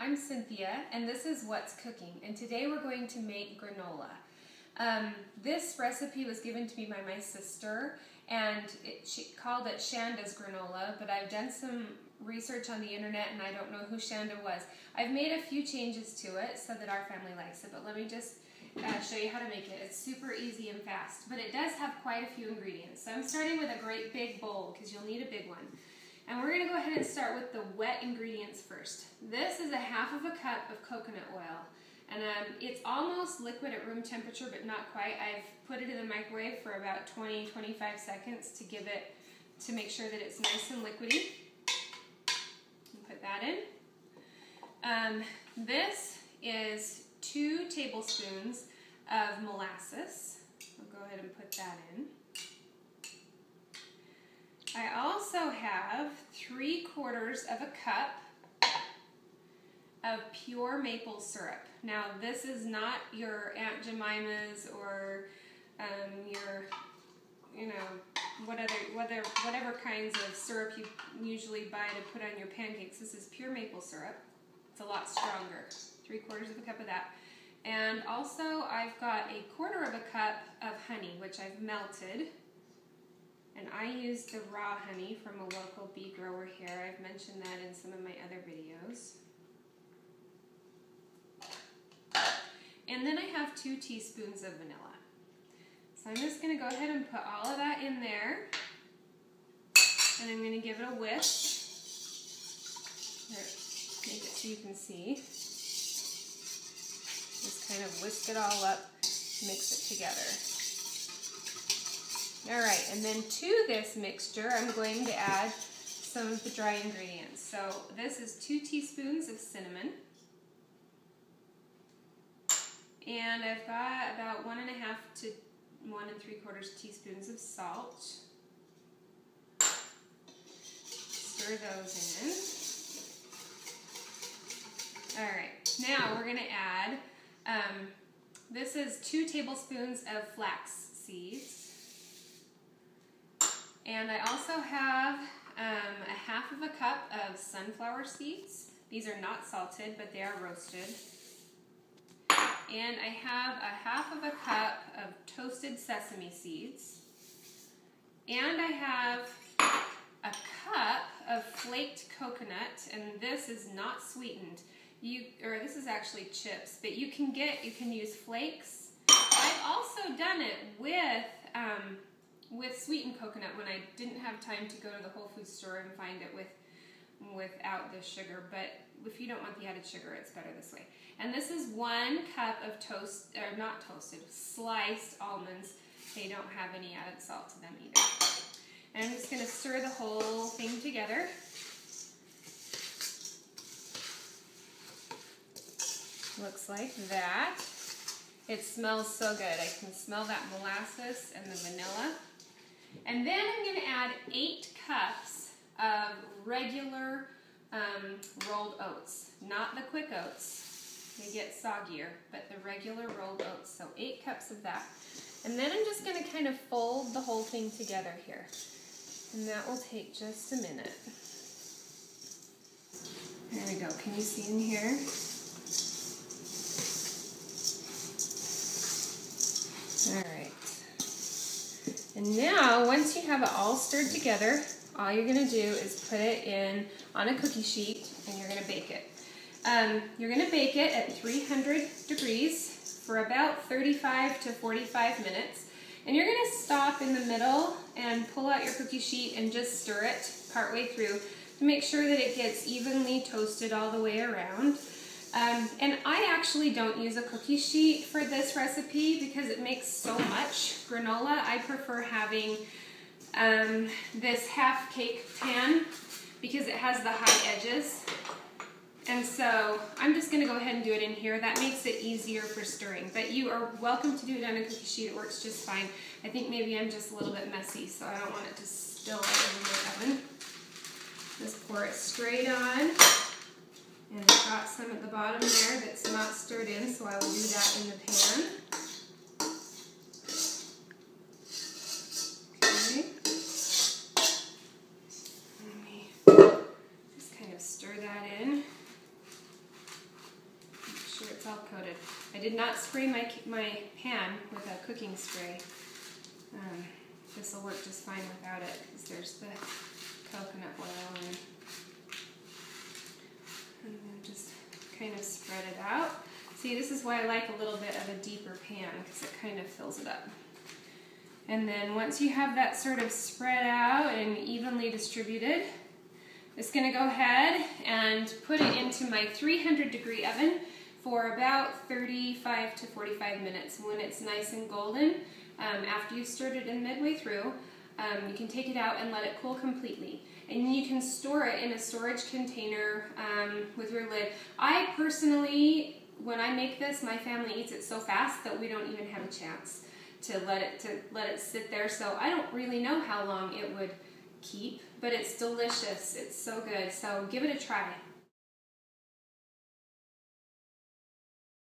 I'm Cynthia, and this is What's Cooking, and today we're going to make granola. This recipe was given to me by my sister, and she called it Shanda's granola, but I've done some research on the internet and I don't know who Shanda was. I've made a few changes to it so that our family likes it, but let me just show you how to make it. It's super easy and fast, but it does have quite a few ingredients. So I'm starting with a great big bowl because you'll need a big one. And we're going to go ahead and start with the wet ingredients first. This is 1/2 cup of coconut oil. And it's almost liquid at room temperature, but not quite. I've put it in the microwave for about 20-25 seconds to make sure that it's nice and liquidy. Put that in. This is 2 tablespoons of molasses. I'll go ahead and put that in. I also have 3/4 cup of pure maple syrup. Now, this is not your Aunt Jemima's or your, whatever kinds of syrup you usually buy to put on your pancakes. This is pure maple syrup. It's a lot stronger. 3/4 cup of that. And also, I've got 1/4 cup of honey, which I've melted. And I use the raw honey from a local bee grower here. I've mentioned that in some of my other videos. And then I have 2 teaspoons of vanilla. So I'm just going to go ahead and put all of that in there. And I'm going to give it a whisk. Make it so you can see. Just kind of whisk it all up, mix it together. Alright, and then to this mixture, I'm going to add some of the dry ingredients. So this is 2 teaspoons of cinnamon. And I've got about 1 1/2 to 1 3/4 teaspoons of salt. Stir those in. Alright, now we're going to add, this is 2 tablespoons of flax seeds. And I also have 1/2 cup of sunflower seeds. These are not salted, but they are roasted. And I have 1/2 cup of toasted sesame seeds. And I have a cup of flaked coconut, and this is not sweetened. This is actually chips, but you can use flakes. I've also done it with sweetened coconut when I didn't have time to go to the Whole Foods store and find it without the sugar, but if you don't want the added sugar, it's better this way. And this is 1 cup of sliced almonds. They don't have any added salt to them either. And I'm just going to stir the whole thing together. Looks like that. It smells so good. I can smell that molasses and the vanilla. And then I'm going to add 8 cups of regular rolled oats. Not the quick oats. They get soggier, but the regular rolled oats. So 8 cups of that. And then I'm just going to kind of fold the whole thing together here. And that will take just a minute. There we go. Can you see in here? Alright. And now, once you have it all stirred together, all you're going to do is put it on a cookie sheet, and you're going to bake it. You're going to bake it at 300 degrees for about 35 to 45 minutes. And you're going to stop in the middle and pull out your cookie sheet and just stir it partway through to make sure that it gets evenly toasted all the way around. And I actually don't use a cookie sheet for this recipe because it makes so much granola. I prefer having this half cake pan because it has the high edges. And so I'm just going to go ahead and do it in here. That makes it easier for stirring. But you are welcome to do it on a cookie sheet. It works just fine. I think maybe I'm just a little bit messy, so I don't want it to spill all over my oven. Just pour it straight on. And I've got some at the bottom there that's not stirred in, so I will do that in the pan. Okay. Let me just kind of stir that in. did not spray my pan with a cooking spray. This will work just fine without it because there's the coconut oil in. And then just kind of spread it out. See, this is why I like a little bit of a deeper pan because it kind of fills it up. And then once you have that sort of spread out and evenly distributed, it's going to go ahead and put it into my 300-degree oven for about 35 to 45 minutes. When it's nice and golden, after you've stirred it in midway through, you can take it out and let it cool completely. And you can store it in a storage container with your lid. I personally, when I make this, my family eats it so fast that we don't even have a chance to let it sit there. So I don't really know how long it would keep, but it's delicious. It's so good. So give it a try.